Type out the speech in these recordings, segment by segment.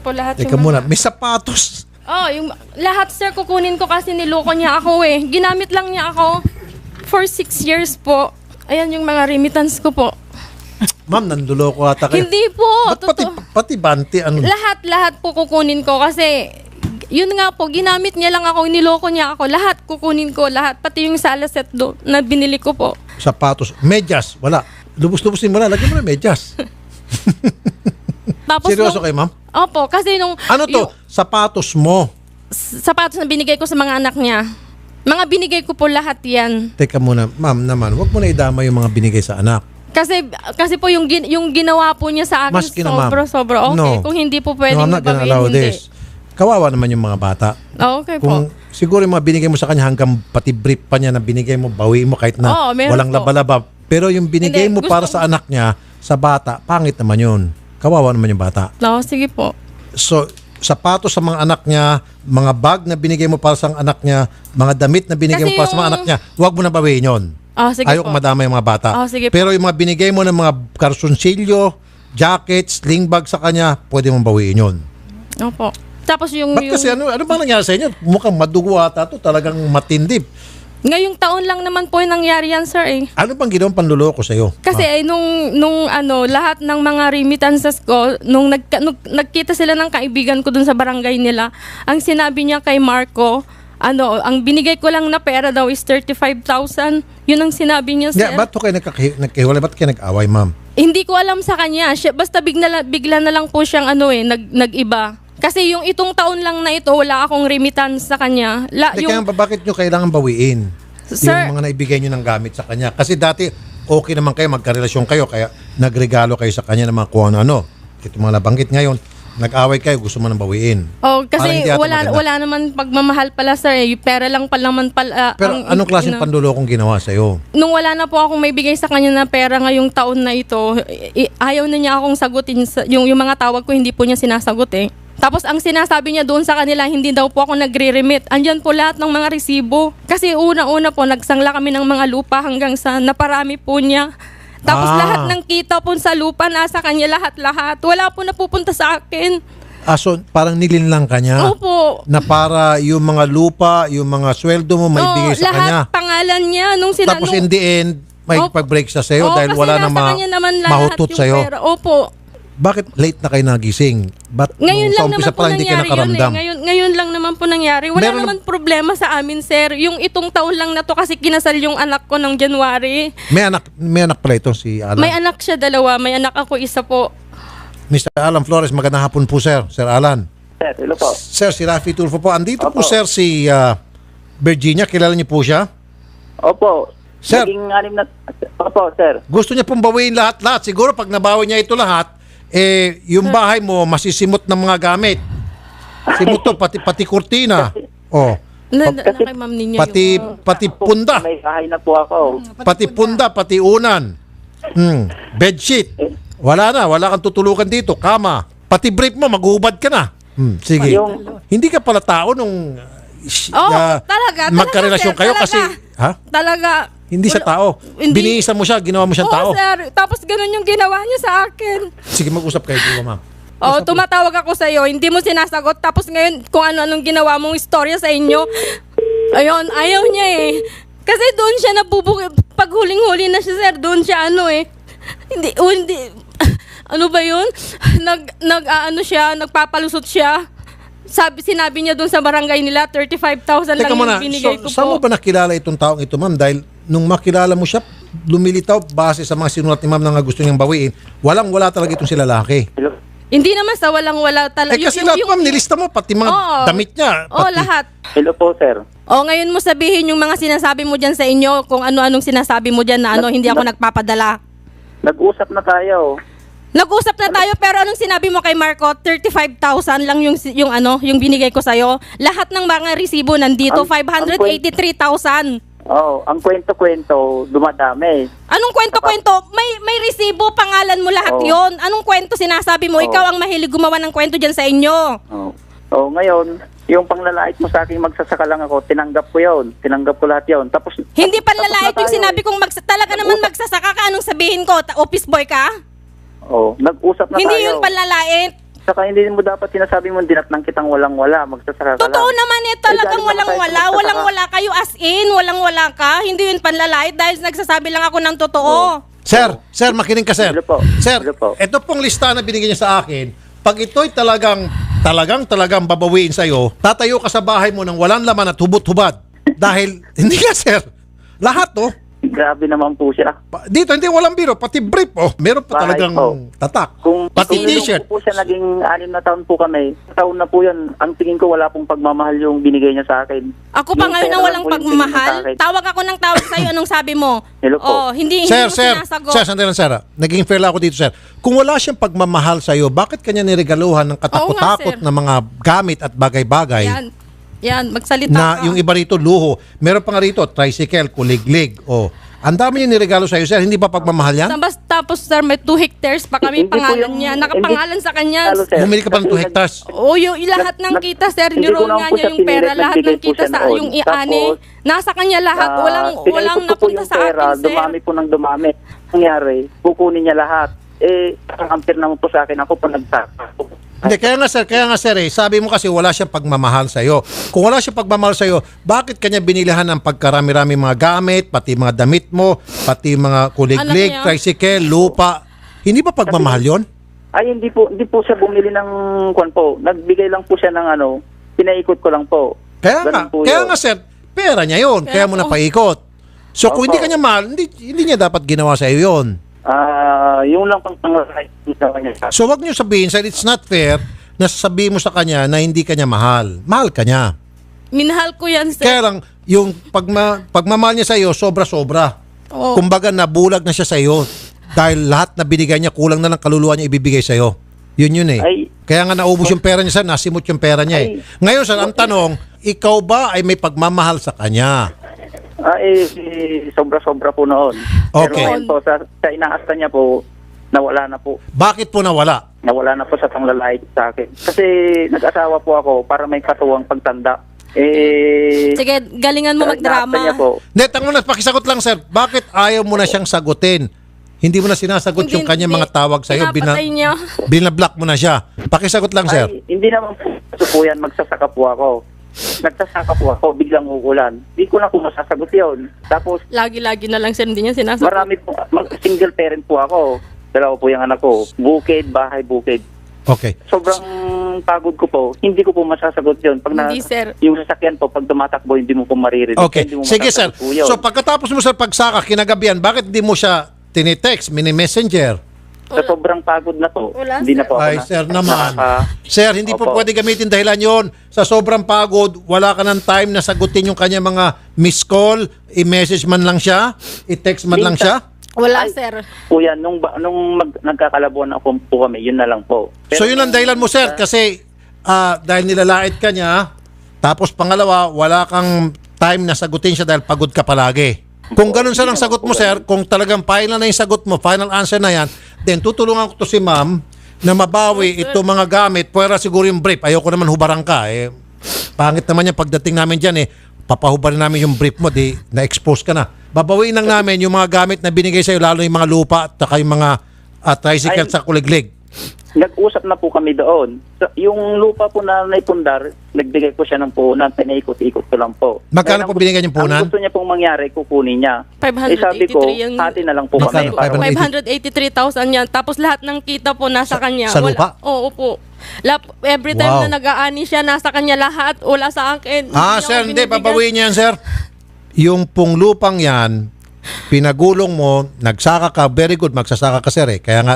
Po lahat Teka muna, may sapatos. Oh, yung lahat sir kukunin ko kasi niloko niya ako eh. Ginamit lang niya ako for 6 years po. Ayan yung mga remittance ko po. Ma'am, nanduloko ata kayo. Hindi po. Ba't pati banti, ano? Lahat po kukunin ko kasi yun nga po, ginamit niya lang ako, niloko niya ako. Lahat kukunin ko, lahat. Pati yung sala set do na binili ko po. Sapatos. Medyas, wala. Lubos-lubosin mo na, lagyan mo na medyas. Tapos Seryoso kayo, ma'am? Opo, kasi nung... Ano to? Sapatos mo. Sapatos na binigay ko sa mga anak niya. Mga binigay ko po lahat yan. Teka muna, ma'am naman, huwag mo na idama yung mga binigay sa anak. Kasi po yung ginawa po niya sa akin Maski na, ma'am. sobra. Okay, No. kung hindi po No, pwedeng I'm not gonna allow this. Kawawa naman yung mga bata. Okay Kung po. siguro yung mga binigay mo sa kanya hanggang pati brief pa niya na binigay mo, bawi mo kahit na Oo, meron walang po. laba-laba. Pero yung binigay Hindi, mo para gusto- sa anak niya, sa bata, pangit naman yun. Kawawa naman yung bata. No, sige po. So, sapatos sa mga anak niya, mga bag na binigay mo para sa anak niya, mga damit na binigay mo Kasi para sa mga yung- anak niya, huwag mo na bawiin yun. Sige Ayoko po. madama yung mga bata. Sige po. Pero yung mga binigay mo ng mga karsunsilyo, jacket, sling bag sa kanya, pwede mong bawiin yun. Opo. Tapos yung... Ba't kasi ano bang nangyari sa inyo? Mukhang madugo ata to, talagang matindib. Ngayong taon lang naman po yung nangyari yan, sir eh. Ano bang ginawang panluloko sa iyo? Kasi nung lahat ng mga remittances ko, nung nagkita sila ng kaibigan ko dun sa barangay nila, ang sinabi niya kay Marco, ang binigay ko lang na pera daw is 35,000. Yun ang sinabi niya, sir. Ba't kayo nagkahiwalay? Ba't kayo nag-away, ma'am? Hindi ko alam sa kanya. Basta bigla na lang po siyang nag-iba. Kasi yung itong taon lang na ito, wala akong remittance sa kanya. Kaya bakit nyo kailangan bawiin? Sir, yung mga naibigay nyo ng gamit sa kanya. Kasi dati, okay naman kayo, magkarelasyon kayo, kaya nagregalo kayo sa kanya ng mga kung ano. Ito mga nabanggit ngayon, nag-away kayo, gusto mo nang bawiin. Oh, Parang kasi hindi ata maganda. wala naman pagmamahal pala, sir. Yung pera lang pala naman pala. Pero anong klaseng panlulokong ginawa sa'yo? Nung wala na po akong may bigay sa kanya na pera ngayong taon na ito, ayaw na niya akong sagutin. Yung mga tawag ko, hindi po niya sinasagot eh. Tapos ang sinasabi niya doon sa kanila, hindi daw po ako nagre-remit. Andyan po lahat ng mga resibo. Kasi una-una po, nagsangla kami ng mga lupa hanggang sa naparami po niya. Tapos lahat ng kita po sa lupa, nasa kanya lahat-lahat. Wala po napupunta sa akin. So parang nilinlang ka niya? Opo. Na para yung mga lupa, yung mga sweldo mo, may bigay sa kanya? Lahat pangalan niya. Tapos in the end, may pag-break siya sa'yo dahil kasi wala na nasa kanya naman lahat mahutot yung sa'yo. pera. Opo. Bakit late na kayo nagising? Ba't Ngayon lang sa umpisa naman po pa hindi ka nangyari yun nakaramdam? Ngayon lang naman po nangyari. Wala Meron naman problema sa amin, sir. Yung itong taon lang na to kasi kinasal yung anak ko ng January. May anak pala ito si Alan. May anak siya dalawa. May anak ako isa po. Mr. Alan Flores, magandang hapon po, sir. Sir Alan. Sir, hello po. Sir, si Rafi Tulfo po. Andito po, Opo. sir, si Virginia. Kilala niyo po siya? Opo. Sir. Opo, sir. Gusto niya pong bawiin lahat. Siguro pag nabawi niya ito lahat, yung bahay mo masisimot ng mga gamit. Simot to, pati kurtina. Oh. Kay ma'am ninyo Pati punda. May bahay na po ako. Pati punda, pati unan. Bedsheet. Wala kang tutulukan dito. Kama. Pati brief mo, maghubad ka na. Sige. Hindi ka pala tao nung talaga, magkarelasyon sir, kayo talaga. kasi... Ha? Talaga. Hindi siya tao. Hindi. Binihisan mo siya, ginawa mo siyang tao. Oo, sir. Tapos ganun yung ginawa niya sa akin. Sige, mag-usap kayo dito, ma'am. Tumatawag ako sa iyo, hindi mo sinasagot. Tapos ngayon, kung ano-anong ginawa mong istorya sa inyo, ayun, ayaw niya eh. Kasi doon siya pag huling-huli na siya, sir, doon siya hindi, ano ba yun? Nagpapalusot siya. Sinabi niya doon sa barangay nila, 35,000 lang yung binigay ko po. Saan mo ba nakilala itong taong ito, ma'am? Dahil nung makilala mo siya, lumilitaw base sa mga sinulat ni ma'am na gusto niyang bawiin, walang-wala talaga itong si lalaki. Hello? Hindi naman sa walang-wala talaga. Kasi lahat, ma'am, nilista mo, pati mga damit niya. Lahat. Hello po, sir. Ngayon mo sabihin yung mga sinasabi mo dyan sa inyo, kung ano-anong sinasabi mo dyan na hindi ako nagpapadala. Nag-usap na tayo. Nag-usap na tayo, pero anong sinabi mo kay Marco? 35,000 lang yung binigay ko sa'yo. Lahat ng mga resibo nandito, 583,000. Ang kwento-kwento, dumadami. Anong kwento-kwento? May resibo, pangalan mo lahat yon. Anong kwento sinasabi mo? Ikaw ang mahilig gumawa ng kwento dyan sa inyo. Ngayon, yung panglalait mo sa akin, magsasaka lang ako, tinanggap ko yun. Tinanggap ko lahat yun. Tapos, Hindi panlalait yung tayo. sinabi kong talaga naman magsasaka ka. Anong sabihin ko? Office boy ka? nag-usap na Hindi tayo. yun panlalait. Saka hindi mo dapat sinasabi mo, dinatnang kitang walang-wala, magsasaka ka lang. Totoo naman talagang galing naman tayo walang-wala. sa magsasaka. Walang-wala kayo as in. Walang-wala ka. Hindi yun panlalait dahil nagsasabi lang ako ng totoo. Sir, makinig ka, sir. Hello po. Sir, Hello po. ito pong listahan na binigyan niya sa akin, pag ito'y talagang babawiin sa'yo, tatayo ka sa bahay mo ng walang laman at hubot-hubad. Dahil, hindi nga, sir. Lahat, oh. Grabe naman po siya. Dito, hindi, walang biro. Pati brief, oh. Meron pa Bahay talagang po. tatak. Pati Pati t-shirt. po siya, naging 6 na taon po kami. Taon na po yan. Ang tingin ko wala pong pagmamahal yung binigay niya sa akin. Ako pa Yung ngayon pera na lang walang po yung binigay niya sa pagmamahal. akin. Tawag ako ng tawag sa'yo. Anong sabi mo? Hello po. Oh, hindi Sir, mo sinasagot. sandali lang, sir. Naging fair lang ako dito, sir. Kung wala siyang pagmamahal sa'yo, bakit kanya niregaluhan ng katakot-takot sir. na mga gamit at bagay-bagay? Yan, magsalita Na ka. yung iba rito, luho. Meron pa nga rito, tricycle, kuliglig. O, ang dami niya niregalo sa'yo, sir. Hindi ba pagmamahal yan? Tapos sir, may 2 hectares pa kami Hindi po pangalan yung- niya. Nakapangalan sa kanya. Hello, sir. Bumili ka pa ng 2 Kasi hectares. O yung lahat ng kita, sir, hindi ko niroon naman nga po niya siya yung pera, pinilit, lahat nagbigay ng po kita siya sa noon. yung iani. Tapos, Nasa kanya lahat, walang pinaikot ko po napunta yung sa pera, akin, sir. dumami po ng dumami. Nangyari, kukunin niya lahat. Ang ampir naman po sa akin, ako po nagsaka. Hindi, kaya nga sir, sabi mo kasi wala siyang pagmamahal sa'yo. Kung wala siyang pagmamahal sa'yo, bakit kanya binilihan ng pagkarami-rami mga gamit, pati mga damit mo, pati mga kuliglig, Anak niya. tricycle, lupa? Hindi ba pagmamahal yon? Ay, hindi po siya bumili ng kwan po. Nagbigay lang po siya ng pinaikot ko lang po. Ganun po yun. Kaya nga sir, pera niya yon, kaya mo Kaya po. napaikot. So kung Opo. hindi kanya mahal, hindi niya dapat ginawa sa'yo yon. Yung lang pang pangalay sa kanya. So wag niyo sabihin, sir, it's not fair na sabihin mo sa kanya na hindi kanya mahal. Mahal ka niya. Minahal ko yan, sir. Kaya lang, yung pagmamahal niya sa iyo, sobra-sobra. Oo. Kumbaga, nabulag na siya sa iyo. Dahil lahat na binigay niya, kulang na lang kaluluwa niya ibibigay sa iyo. Yun eh. Ay. Kaya nga naubos yung pera niya, sir, nasimot yung pera niya eh. Ngayon, sir, ang tanong, ikaw ba ay may pagmamahal sa kanya? Sobra-sobra po noon. Okay. Pero ngayon po, sa inaasta niya po, nawala na po. Bakit po nawala? Nawala na po sa panglalait sa akin. Kasi nag-asawa po ako para may katuwang pagtanda. Sige, galingan mo sa inaasta niya magdrama. po. Hindi, tanong na, pakisagot lang, sir. Bakit ayaw mo na siyang sagutin? Hindi mo na sinasagot yung kanyang mga tawag sa iyo. Pinapatay niya. Binablock mo na siya. Pakisagot lang, sir. Ay, hindi naman po yan, magsasaka po ako. Nagsasaka po ako, biglang uulan. Di ko na po masasagot yun. Tapos, Lagi-lagi na lang, sir, hindi niya sinasagot. marami po, single parent po ako. Dalawa po yung anak ko. Bukid, bahay, bukid. Okay. Sobrang pagod ko po. Hindi ko po masasagot yun. Pag Hindi, sir. Yung sasakyan po, pag tumatakbo, hindi mo po maririnig. Okay. Hindi mo Sige, sir. masasagot po yun. So, pagkatapos mo, sir, pagsaka, kinagabihan, bakit di mo siya tinitext, mini-messenger? Sa sobrang pagod na po, Wala, hindi na po ako Ay, sir naman. nakaka- Sir, hindi po Opo. pwede gamitin dahilan yon. Sa sobrang pagod, wala ka ng time na sagutin yung kanya mga miss call, i-message man lang siya, i-text man lang siya. Wala, Ay. sir. Po yan, nung nagkakalabuan ako po kami, yun na lang po. So, yun ang dahilan mo, sir, kasi dahil nilalait ka niya, tapos pangalawa, wala kang time na sagutin siya dahil pagod ka palagi. Kung ganun sir ang sagot mo, sir, kung talagang final na yung sagot mo, final answer na yan, then tutulungan ko to si ma'am na mabawi ito mga gamit, pwera siguro yung brief. Ayoko naman hubarang ka. Pangit naman yan pagdating namin dyan papahubarin namin yung brief mo, di na-expose ka na. Babawiin lang namin yung mga gamit na binigay sa'yo, lalo yung mga lupa at saka yung mga tricycle Ay. sa kuliglig. Nag-usap na po kami doon. So, yung lupa po na naipundar, nagbigay po siya ng puhunan, pinaikot-ikot ko lang po. Magkano Ngayon, po binigyan yung puhunan? Ang gusto niya pong mangyari, kukunin niya. 583 sabi ko, yung- hati na lang po Magkano? kami. Para 583,000 yan. Tapos lahat ng kita po nasa kanya. sa lupa? Oo po. Every time Wow. na nag-aani siya, nasa kanya lahat. Wala sa akin. Ah, niya sir, ako hindi. binibigyan. Babawiin niya yan, sir. Yung pong lupang yan, pinagulong mo, nagsaka ka, very good, magsasaka ka, sir. Kaya nga,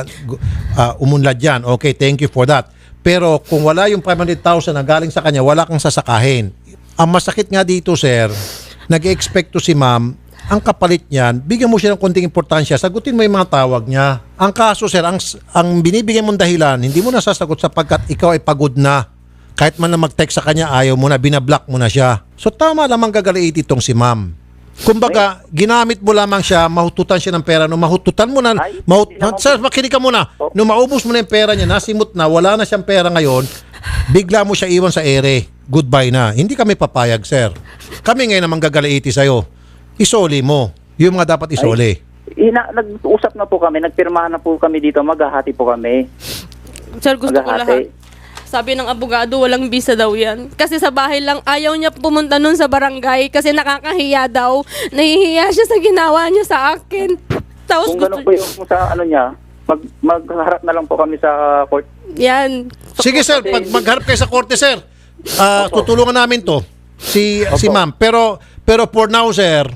umunlad yan. Okay, thank you for that. Pero kung wala yung 500,000 na galing sa kanya, wala kang sasakahin. Ang masakit nga dito, sir, nag-expect to si ma'am, ang kapalit niyan, bigyan mo siya ng konting importansya, sagutin mo yung mga tawag niya. Ang kaso, sir, ang binibigyan mong dahilan, hindi mo nasasagot sapagkat ikaw ay pagod na. Kahit man na mag-text sa kanya, ayaw mo na, binablock mo na siya. So tama lamang gagaliit itong si ma'am. Kumbaga, ginamit mo lamang siya, mahututan siya ng pera. Nung mahututan mo na, Ay, hindi naman sir, makinig ka muna. Nung maubos mo na yung pera niya, nasimot na, wala na siyang pera ngayon, bigla mo siya iwan sa ere. Goodbye na. Hindi kami papayag, sir. Kami ngayon naman gagaliiti sa'yo. Isoli mo. Yung mga dapat isoli. nag-usap na po kami, nagpirmahan na po kami dito, maghahati po kami. Sir, gusto ko Maghahati. lahat. Sabi ng abogado, walang visa daw yan. Kasi sa bahay lang, ayaw niya pumunta nun sa barangay kasi nakakahiya daw. Nahihiya siya sa ginawa niya sa akin. Tapos Kung ganun po yung sa ano niya, magharap na lang po kami sa court. Yan. Sige sir, pag magharap kayo sa korte sir, tutulungan namin to. Si ma'am. Pero for now sir,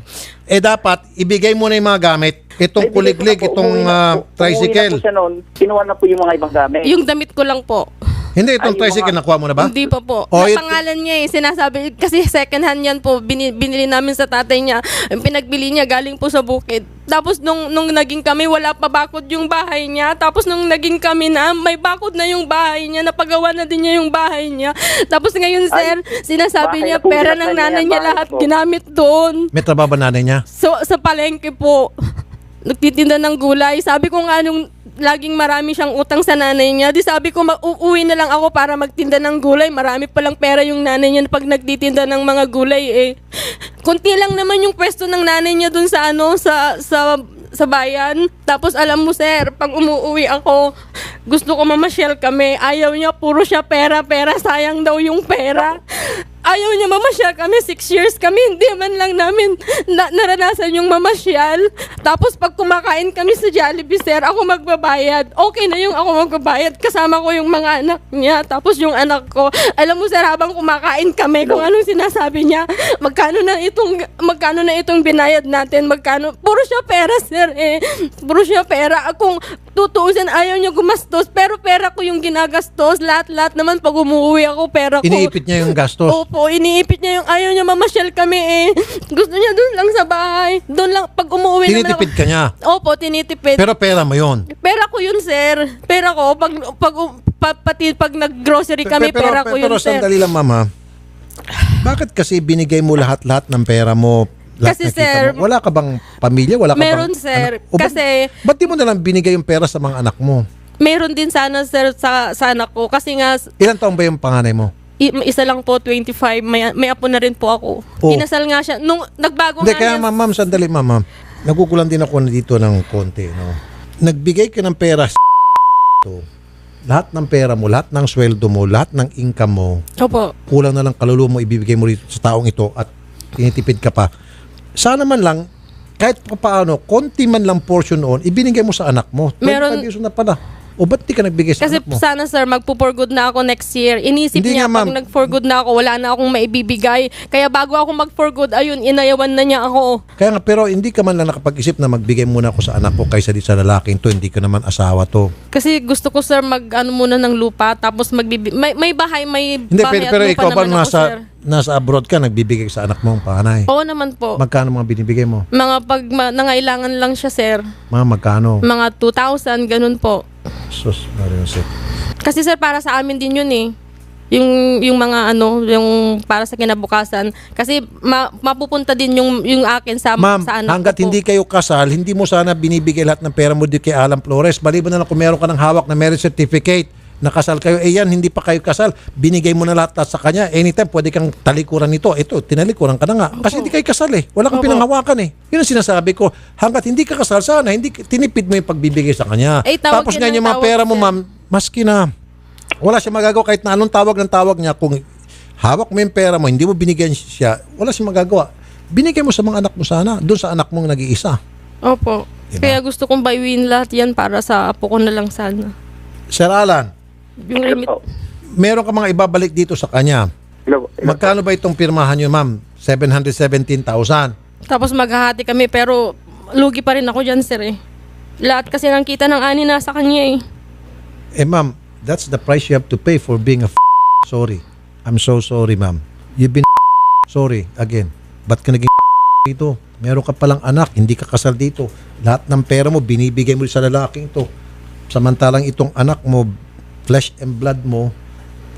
dapat ibigay mo na yung mga gamit. Itong Ay, kuliglig, bigay ko na po. itong Umuwi na po tricycle. siya noon. Kinuha na po yung mga ibang gamit. Yung damit ko lang po. Hindi, itong Ay, yung tricycle, mga- nakuha mo na ba? Hindi pa po. Oh, Napangalan niya eh. Sinasabi, kasi second hand yan po. Binili namin sa tatay niya. Yung pinagbili niya galing po sa bukid. Tapos nung naging kami, wala pa bakod yung bahay niya. Tapos nung naging kami na, may bakod na yung bahay niya. Napagawa na din niya yung bahay niya. Tapos ngayon, sir, sinasabi bahay niya, na po, pera binastan ng niya nanay yan, niya bahay lahat po. ginamit doon. May trabaho ba nanay niya? So, sa palengke po, nagtitinda ng gulay. Sabi ko nga nung laging marami siyang utang sa nanay niya, di sabi ko uuwi na lang ako para magtinda ng gulay. Marami palang pera yung nanay niya pag nagtitinda ng mga gulay eh. Kunti lang naman yung pwesto ng nanay niya dun sa sa bayan. Tapos alam mo sir, pag umuwi ako, gusto ko mamasyal kami. Ayaw niya, puro siya pera, sayang daw yung pera. Ayaw niya mamasyal kami, 6 years kami, hindi man lang namin naranasan yung mamasyal. Tapos pag kumakain kami sa Jollibee, sir, ako magbabayad. Okay na yung ako magbabayad, kasama ko yung mga anak niya. Tapos yung anak ko, alam mo sir, habang kumakain kami, kung anong sinasabi niya, magkano na itong binayad natin, puro siya pera sir eh. Puro siya pera. Kung tutuusin, ayaw niya gumastos, pero pera ko yung ginagastos. Lahat naman pag umuwi ako, pera ko. Iniipit niya yung gastos. Opo, iniipit niya yung ayaw niya mamasyal kami eh. Gusto niya doon lang sa bahay. Doon lang, pag umuwi naman ako. Tinitipid ka niya. Opo, tinitipid. Pero pera mo yun. Pera ko yun, sir. Pera ko, pati pag nag-grocery kami, pera ko yun, pero sir. sandali lang mama. Bakit kasi binigay mo lahat-lahat ng pera mo? Lahat Kasi, na kita sir, mo? Wala ka bang pamilya? Wala ka meron, bang sir. anak? O, ba't di mo nalang binigay yung pera sa mga anak mo? Meron din sana, sir, sa anak ko. Kasi nga, Ilan taon ba yung panganay mo? isa lang po, 25. May apo na rin po ako. Oh. Inasal nga siya. Nung nagbago Hindi, nga kaya yan, ma'am, sandali ma'am. Nagugulan din ako dito ng konti. No? Nagbigay ka ng pera to. Lahat ng pera mo, lahat ng sweldo mo, lahat ng income mo, Opo. kulang na lang kaluluwa mo ibibigay mo rito sa taong ito at tinitipid ka pa. Sana man lang, kahit paano, konti man lang portion noon, ibinigay mo sa anak mo. 25 Meron- years na pala. O ba't di ka nagbigay sa Kasi anak mo? sana sir, magpo-for good na ako next year. Inisip Hindi niya, nga, ma'am. pag nag-for good na ako, wala na akong maibibigay. Kaya bago ako mag-for good, ayun, inayawan na niya ako. Kaya nga, pero hindi ka man lang nakapag-isip na magbigay muna ako sa anak ko kaysa di sa lalaking to, hindi ka naman asawa to. Kasi gusto ko sir, muna ng lupa, tapos may bahay, may Hindi, bahay pero at lupa ikaw ba naman ako, sir. nasa abroad ka, nagbibigay sa anak mo ang panganay? Oo naman po. Magkano mga binibigay mo? Mga pag nangailangan lang siya, sir. Mga magkano? Mga 2,000, ganun po. Sus, Mariusip. Kasi sir, para sa amin din yun eh. Yung mga yung para sa kinabukasan. Kasi mapupunta din yung akin sa Ma'am, sa anak hanggat ko po. hindi kayo kasal, hindi mo sana binibigay lahat ng pera mo di kay Alan Flores. Maliban na lang kung meron ka ng hawak na marriage certificate, nakasal kayo, yan, hindi pa kayo kasal, binigay mo na lahat sa kanya. Anytime, pwede kang talikuran nito. Ito, tinalikuran ka na nga. Kasi hindi kayo kasal eh. Wala kang pinanghawakan eh. Yun ang sinasabi ko. Hanggat hindi ka kasal, sana, hindi tinipid mo yung pagbibigay sa kanya. Ay, tawag Tapos yun ngayon ng yung mga tawag, pera mo, sir. ma'am, maski na wala siya magagawa kahit na anong tawag ng tawag niya, kung hawak mo yung pera mo, hindi mo binigyan siya, wala siyang magagawa. Binigay mo sa mga anak mo sana, doon sa anak mong nag-iisa. Opo. Diba? Kaya gusto kong bayuin lahat yan para sa apo ko na lang sana. Sir Alan, Yung limit. Hello. meron ka mga ibabalik dito sa kanya. Hello. Magkano ba itong pirmahan nyo, ma'am? 717,000. Tapos maghahati kami pero lugi pa rin ako dyan, sir eh. Lahat kasi ng kita ng ani nasa kanya eh. Eh, ma'am, that's the price you have to pay for being a Sorry. I'm so sorry, ma'am. You've been sorry. Again, ba't ka naging dito? Meron ka palang anak, hindi ka kasal dito. Lahat ng pera mo, binibigay mo sa lalaking to. Samantalang itong anak mo, flesh and blood mo,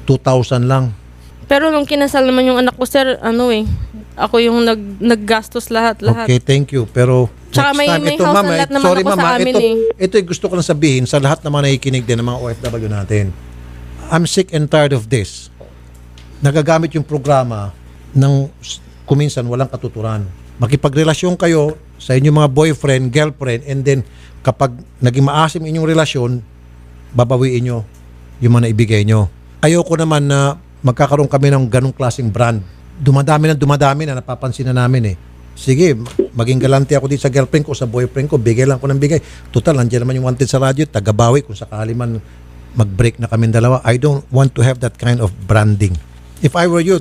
2,000 lang. Pero nung kinasal naman yung anak ko, sir, ako yung naggastos lahat. Okay, thank you. Pero Tsaka may house and lot naman ako sa amin ito gusto ko lang sabihin sa lahat ng mga nakikinig din ng mga OFW natin. I'm sick and tired of this. Nagagamit yung programa ng kuminsan walang katuturan. Makipagrelasyon kayo sa inyong mga boyfriend, girlfriend, and then kapag naging maasim inyong relasyon, babawiin nyo. yung mga naibigay nyo. Ayoko naman na magkakaroon kami ng ganong klaseng brand. Dumadami na napapansin na namin eh. Sige, maging galante ako dito sa girlfriend ko, sa boyfriend ko, bigay lang ko ng bigay. Total, nandiyan naman yung wanted sa radyo, tagabawi kung sakali man mag-break na kami dalawa. I don't want to have that kind of branding. If I were you,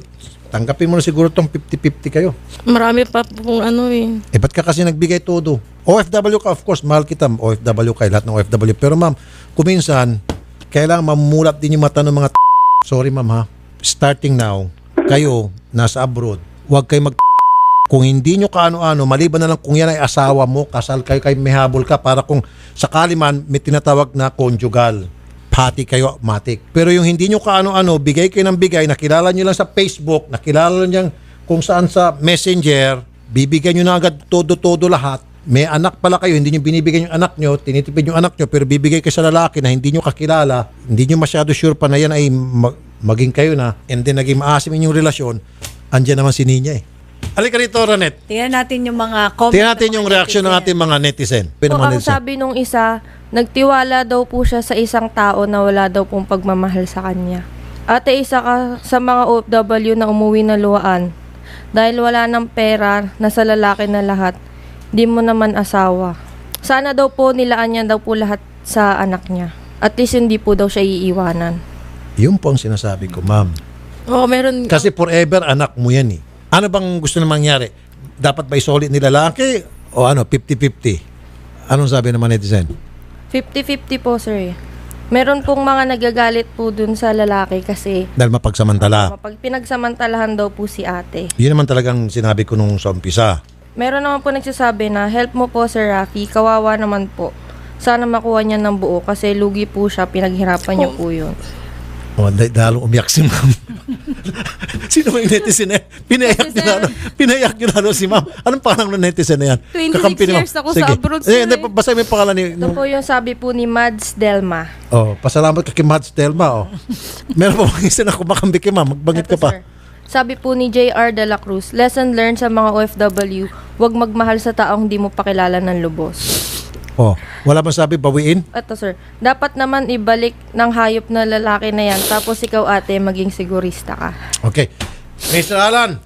tanggapin mo na siguro tong 50-50 kayo. Marami pa pong ano eh. Eh, ba't ka kasi nagbigay todo? OFW ka, of course, mahal kita. OFW kayo, lahat ng OFW. Pero ma'am, kuminsan, kailangan mamulat din yung mata ng mga sorry ma'am ha. Starting now, kayo, nasa abroad, huwag kayo kung hindi nyo kaano-ano, maliban na lang kung yan ay asawa mo, kasal kayo, may habol ka, para kung sakali man may tinatawag na conjugal. Pati kayo, matik. Pero yung hindi nyo kaano-ano, bigay kayo ng bigay, nakilala nyo lang sa Facebook, nakilala nyo kung saan sa Messenger, bibigyan nyo na agad todo-todo lahat. May anak pala kayo, hindi nyo binibigyan yung anak nyo, tinitipid yung anak nyo, pero bibigay kayo sa lalaki na hindi nyo kakilala, hindi nyo masyado sure pa na yan ay maging kayo na, and then naging maasim inyong relasyon, andyan naman si Ninya eh. Halika rito, Ranet. Tingnan natin yung mga comment. Tingnan natin yung reaction ng ating mga netizen. Po, ang sabi nung isa, nagtiwala daw po siya sa isang tao na wala daw pong pagmamahal sa kanya. Ate, isa ka sa mga OFW na umuwi na luwaan. Dahil wala ng pera, nasa lalaki na lahat. Di mo naman asawa. Sana daw po nilaan niya daw po lahat sa anak niya. At least hindi po daw siya iiwanan. Yun po ang sinasabi ko, ma'am. Oo, meron. Kasi forever anak mo yan eh. Ano bang gusto na mangyari? Dapat ba isulit ni lalaki o ano, 50-50? Anong sabi ng mga netizen? 50-50 po, sir. Meron pong mga nagagalit po dun sa lalaki kasi Dahil mapagsamantala. pag pinagsamantalahan daw po si ate. Yun naman talagang sinabi ko nung sa umpisa. Meron naman po nagsasabi na, help mo po Sir Rafi, kawawa naman po. Sana makuha niya ng buo kasi lugi po siya, pinaghirapan niya po yun. Oh, dahil umiyak si ma'am. Sino ba yung netizen na yan? Pinayak nyo lalo si ma'am. Anong pangalan ng netizen na yan? 26 Kakampi ni ma'am. years ako sa abroad, sir. Hindi, basta may pangalan ni... Ito po yung sabi po ni Mads Delma. Oh, pasalamat ka kay Mads Telma. Oh. Meron pa bang isa na kumakambi kay ma'am? Magbangit ka Ito, pa. sir. Sabi po ni JR De La Cruz, lesson learned sa mga OFW, huwag magmahal sa taong di mo pakilala ng lubos. Oh, wala bang sabi bawiin? Ito sir, dapat naman ibalik ng hayop na lalaki na yan, tapos ikaw ate, maging sigurista ka. Okay. Mr. Alan.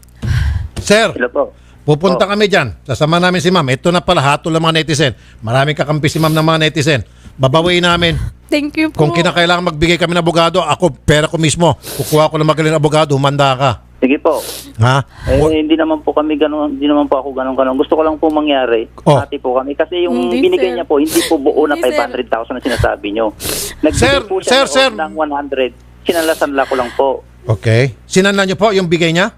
Sir. Hello po. Pupunta kami dyan. Sasama namin si ma'am. Ito na pala, hatol ng mga netizen. Maraming kakampi si ma'am ng mga netizen. Babawiin namin. Thank you po. Kung kinakailangan magbigay kami ng abogado, ako, pera ko mismo. Kukuha ko ng magaling na abogado, humanda ka. Sige po. Ha? Hindi naman po kami ganun, hindi naman po ako ganun. Gusto ko lang po mangyari. Oh. Hati po kami kasi yung Hindi, binigay sir. niya po hindi po buo na Hindi, sir. 500,000 na sinasabi niyo. Nagbigay Sir, po siya sir. ng 100. Sinalasanla ko lang po. Okay. Sinanla niyo po yung bigay niya?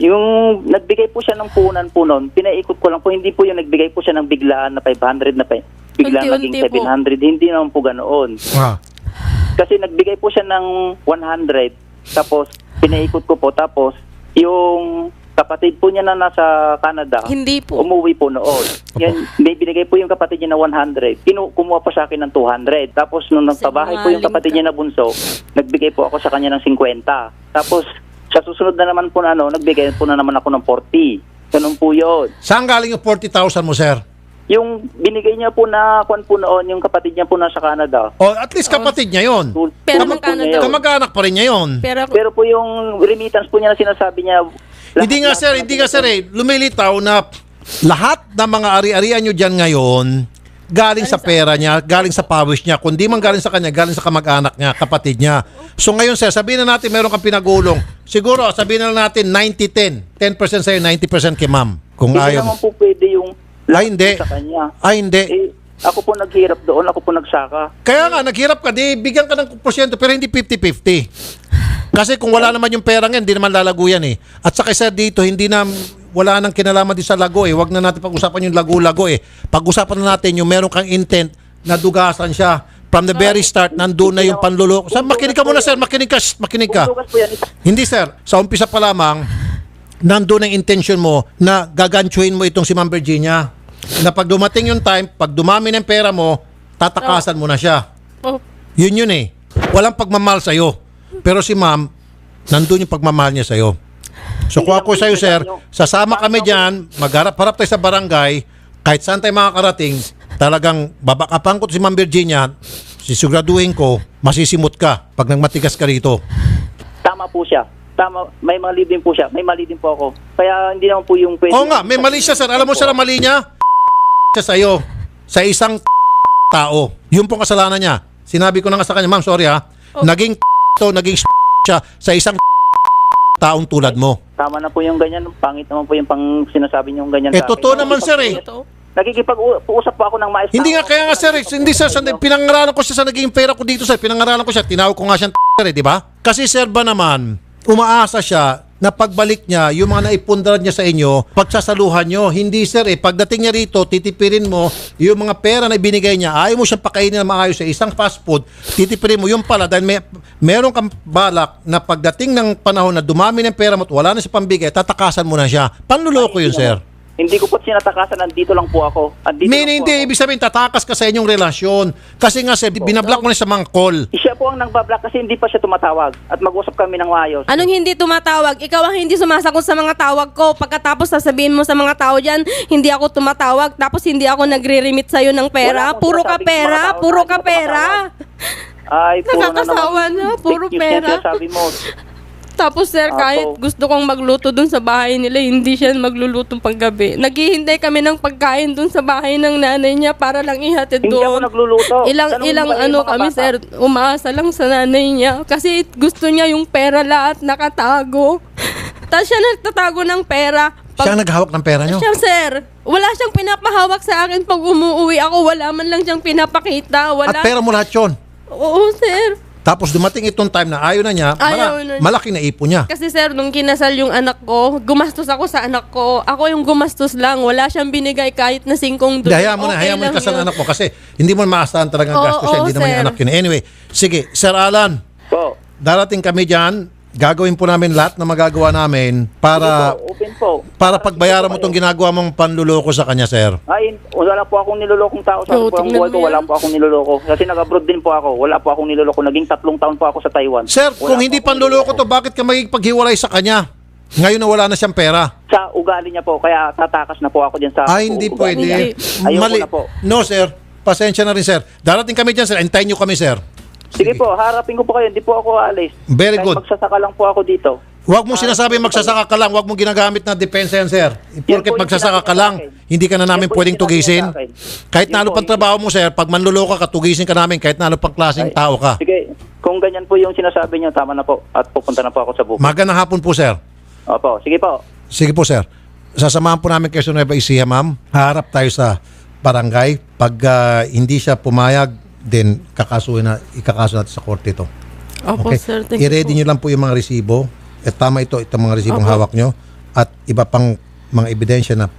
Yung nagbigay po siya ng punan po noon, pinaikot ko lang po, hindi po yung nagbigay po siya ng biglaan na 500 na biglaan Unti-unti naging 700, hindi naman po ganoon. Ha. Kasi nagbigay po siya ng 100, tapos pinaikot ko po, tapos yung kapatid po niya na nasa Canada, Hindi po. umuwi po noon. Yan, may binigay po yung kapatid niya na 100. Kumuha po sa akin ng 200. Tapos nung nagpabahay po yung kapatid niya na bunso, nagbigay po ako sa kanya ng 50. Tapos sa susunod na naman po na nagbigay po na naman ako ng 40. Ganun po yun. Saan galing yung 40,000 mo, sir? Yung binigay niya po na kwan po noon, yung kapatid niya po nasa Canada. O, at least kapatid niya yon. Pero Tulong po magkano niya daw? yun. Kamag-anak pa rin niya yon. Pero po yung remittance po niya na sinasabi niya, Hindi nga sir, lumilitaw na lahat ng mga ari-arian nyo dyan ngayon, galing sa pera niya, galing sa pawis niya, kundi man galing sa kanya, galing sa kamag-anak niya, kapatid niya. So ngayon sir, sabihin na natin meron kang pinagulong. Siguro, sabihin na natin 90-10. 10% sa'yo, 90% kay ma'am. Kung hindi ayaw naman mo. po pwede yung Ay, hindi. sa kanya. Ay, hindi. Ako po naghirap doon, ako po nagsaka. Kaya nga, naghirap ka, di bigyan ka ng porsyento, pero hindi 50-50. Kasi kung wala naman yung pera ngayon, hindi naman lalago yan eh. At saka sir dito, wala nang kinalaman din sa lago eh. Huwag na natin pag-usapan yung lago-lago eh. Pag-usapan na natin yung meron kang intent na dugasan siya. From the very start, nandun na yung panluloko. Sir, makinig ka muna sir, makinig ka. Bukas po yan. Hindi sir, sa umpisa pa lamang, nandun ang intention mo na gagantsuhin mo itong si Ma'am Virginia. Na pag dumating yung time, pag dumami ng pera mo, tatakasan mo na siya. Oh, Yun eh. Walang pagmamahal sa'yo. Pero si ma'am, nandun yung pagmamahal niya sa'yo. So kung ako sa'yo, sir, sasama kami dyan, magharap-harap tayo sa barangay, kahit saan tayo makakarating, talagang babakapan ko si Ma'am Virginia, sisiguraduhin ko, masisimot ka pag nagmatigas ka rito. Tama po siya. Tama, may mali din po siya. May mali din po ako. Kaya hindi naman po yung pwede. Oo nga, may mali siya, sir. Alam mo, sir, ang mali niya? Siya sa'yo. Sa isang tao. Yun pong kasalanan niya. Sinabi ko na nga sa kanya, ma'am, sorry ha. Naging naging siya sa isang taong tulad mo. Tama na po yung ganyan. Pangit naman po yung pang sinasabi niyong ganyan sa akin. Totoo naman, sir, eh. Nakikipag-uusap po ako ng maayos. Hindi nga, kaya nga, sir, hindi, sir, pinangaralan ko siya sa naging pera ko dito, sir. Pinangaralan ko siya. Tinawag ko nga siyang di ba? Kasi, sir, ba naman, umaasa siya na pagbalik niya, yung mga naipundran niya sa inyo, pagsasaluhan nyo. Hindi, sir, pagdating niya rito, titipirin mo yung mga pera na ibinigay niya, ayaw mo siyang pakainin na maayos sa isang fast food, titipirin mo yung pala dahil meron kang balak na pagdating ng panahon na dumami ng pera mo at wala na siya pambigay, tatakasan mo na siya. Panluloko yun, sir. Hindi ko po sinatakasan, nandito lang po ako. Hindi, ibig sabihin, tatakas ka sa inyong relasyon. Kasi nga, sir, binablock mo na sa mga call. Siya po ang nangbablock kasi hindi pa siya tumatawag at mag-usap kami ng maayos. Anong hindi tumatawag? Ikaw ang hindi sumasagot sa mga tawag ko. Pagkatapos sasabihin mo sa mga tao dyan, hindi ako tumatawag. Tapos hindi ako nagre-remit sa'yo ng pera. Wala akong Puro ka sinasabing pera. mga tao Puro na ka hindi pera. Ay, puro na Nakakasawa naman. na, puro Fake news pera. yan sinasabi mo. Tapos sir, kahit gusto kong magluto dun sa bahay nila, hindi siya magluluto paggabi. Naghihintay kami ng pagkain dun sa bahay ng nanay niya para lang ihatid Hindi ako doon. nagluluto. Tanong Ilang mo ba yung ano mga kami bata? sir, umaasa lang sa nanay niya. Kasi gusto niya yung pera lahat nakatago. Tapos siya nagtatago ng pera. Siya ang naghawak ng pera nyo? Siya sir, wala siyang pinapahawak sa akin pag umuwi ako. Wala man lang siyang pinapakita. Wala. At pera mo lahat yun? Oo sir. Tapos dumating itong time na ayaw na niya, malaki na ipon niya. Kasi sir, nung kinasal yung anak ko, gumastos ako sa anak ko. Ako yung gumastos lang. Wala siyang binigay kahit na 5 doon. Hayaan mo na kasal ng anak mo kasi hindi mo maasahan talagang gastos siya. Hindi naman yung anak yun. Anyway, sige, Sir Alan, Po. darating kami dyan. Gagawin po namin lahat na magagawa namin para Open po. pagbayaran mo itong ginagawa mong panluloko sa kanya, sir. Ay, wala po akong nilolokong tao sa buong buhay ko. Wala po akong niloloko. Kasi nag-abroad din po ako. Wala po akong niloloko. Naging 3 taon po ako sa Taiwan. Sir, Wala kung po hindi akong panluloko niloloko. to, bakit ka magigpaghiwalay sa kanya? Ngayon na wala na siyang pera. Sa ugali niya po. Kaya tatakas na po ako dyan sa Ay, hindi ugali pwede. niya. Ayoko na po. No, sir. Pasensya na rin, sir. Darating kami dyan, sir. Antayin nyo kami, sir. Sige po, harapin ko po kayo. Hindi po ako alis. Very Kahit good. magsasaka lang po ako dito. Huwag mo sinasabi magsasaka ka lang. Huwag mo ginagamit na depensa yan, sir. Porket po yung magsasaka ka sinabi niya lang, sa akin. hindi ka na namin Yan po pwedeng yung sinabi tugisin. niya sa akin. Kahit Yan na ano po pang yung- trabaho mo, sir, pag manluloko ka, tugisin ka namin kahit na ano pang klaseng tao ka. Sige, kung ganyan po yung sinasabi niyo, tama na po. At pupunta na po ako sa bukid. Magandang hapon po, sir. Opo, sige po. Sige po, sir. Sasamahan po namin kayo sa Nueva Ecija, ma'am. Harap tayo sa barangay. Pag hindi siya pumayag, then ikakaso natin sa korte ito. Opo sir, thank you I-ready po. nyo lang po yung mga resibo. Tama itong mga resibong hawak nyo. At iba pang mga ebidensya na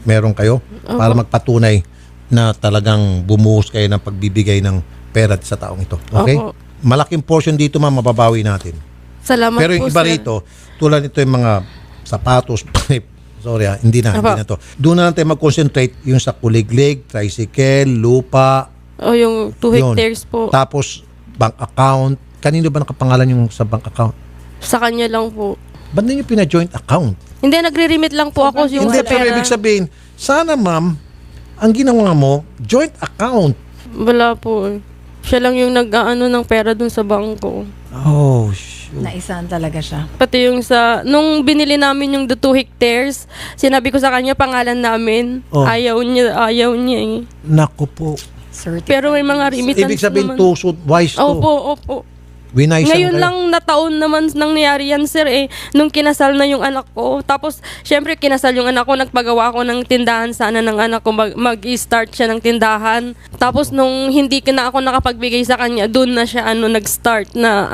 meron kayo para magpatunay na talagang bumuhos kayo ng pagbibigay ng pera sa taong ito. Okay? Opo. Malaking portion dito, ma'am, mababawi natin. Salamat Pero yung po iba sir. rito, tulad nito yung mga sapatos, sorry hindi na to. Doon na lang tayo mag-concentrate yung sa kuliglig, tricycle, lupa, O yung 2 yun. hectares po. Tapos bank account. Kanino ba nakapangalan yung sa bank account? Sa kanya lang po. Ba't ninyo pina-joint account? Hindi, nagre-remit lang po ako yung Hindi, sa pero pera. ibig sabihin, sana ma'am, ang ginawa mo, joint account. Wala po eh. Siya lang yung nag-aano ng pera dun sa bangko. Oh, shoot. Naisahan talaga siya. Pati yung nung binili namin yung the 2 hectares, sinabi ko sa kanya pangalan namin. Oh. Ayaw niya eh. Naku po. Certified. Pero may mga remittance Ibig sabihin, naman. tusod, wise to. Opo. Winaysan Ngayon kayo. lang na taon naman nangyari yan, sir, eh. Nung kinasal na yung anak ko. Tapos, syempre, kinasal yung anak ko. Nagpagawa ko ng tindahan sana ng anak ko. Mag-start siya ng tindahan. Tapos, nung hindi na ako nakapagbigay sa kanya, doon na siya, nag-start na,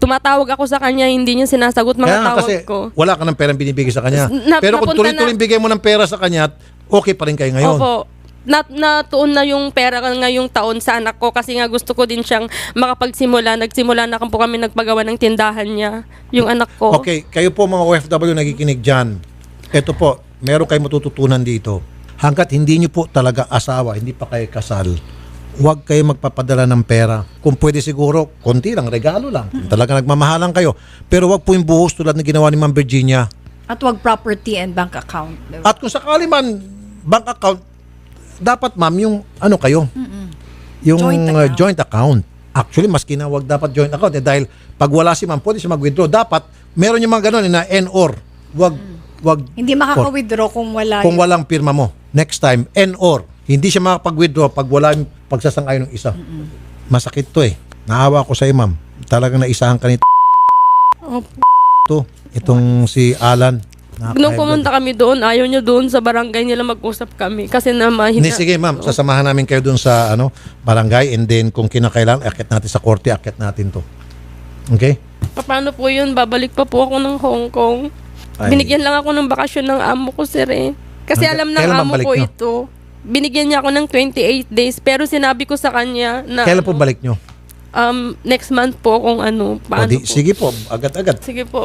tumatawag ako sa kanya, hindi niya sinasagot mga Kaya nga tawag kasi, ko. wala ka ng perang binibigay sa kanya. Pero kung napunta tuloy-tuloy bigay mo ng pera sa kanya, okay pa rin kayo ngayon. Opo. Natuon na yung pera ngayong taon sa anak ko kasi nga gusto ko din siyang makapagsimula. Nagsimula na po kami nagpagawa ng tindahan niya, yung anak ko. Okay, kayo po mga OFW nakikinig dyan. Ito po, meron kayong matututunan dito. Hanggat hindi nyo po talaga asawa, hindi pa kayo kasal, huwag kayo magpapadala ng pera. Kung pwede siguro, konti lang, regalo lang. Talaga nagmamahalan kayo. Pero huwag po yung buhos tulad na ginawa ni Ma'am Virginia. At wag property and bank account. At kung sakali man, bank account, dapat ma'am, yung kayo, Yung Joint account. joint account. Actually, mas kinawag dapat joint account dahil pag wala si ma'am, pwede siya mag-withdraw. Dapat, meron yung mga ganun na N-OR. Wag Hindi makaka-withdraw kung wala. kung walang pirma mo. Next time, N-OR. Hindi siya makapag-withdraw pag wala yung pagsasang-ayon ng isa. Masakit to eh. Naawa ko sa ma'am. Talagang naisahan ka nito. Opo. Itong si Alan. Nung pumunta kami doon, ayaw niya doon sa barangay nila mag-usap kami. Kasi naman, Hindi, sige ma'am, sasamahan namin kayo dun sa barangay and then kung kinakailangan, akit natin sa korte, akit natin to. Okay? paano po yun? Babalik pa po ako ng Hong Kong. Ay. Binigyan lang ako ng bakasyon ng amo ko, sir eh. Kasi alam ng Kailan amo balik ko nyo? ito. Binigyan niya ako ng 28 days. Pero sinabi ko sa kanya na Kailan po balik nyo? next month po kung ano. O Paano di, po. sige po, agad-agad. Sige po.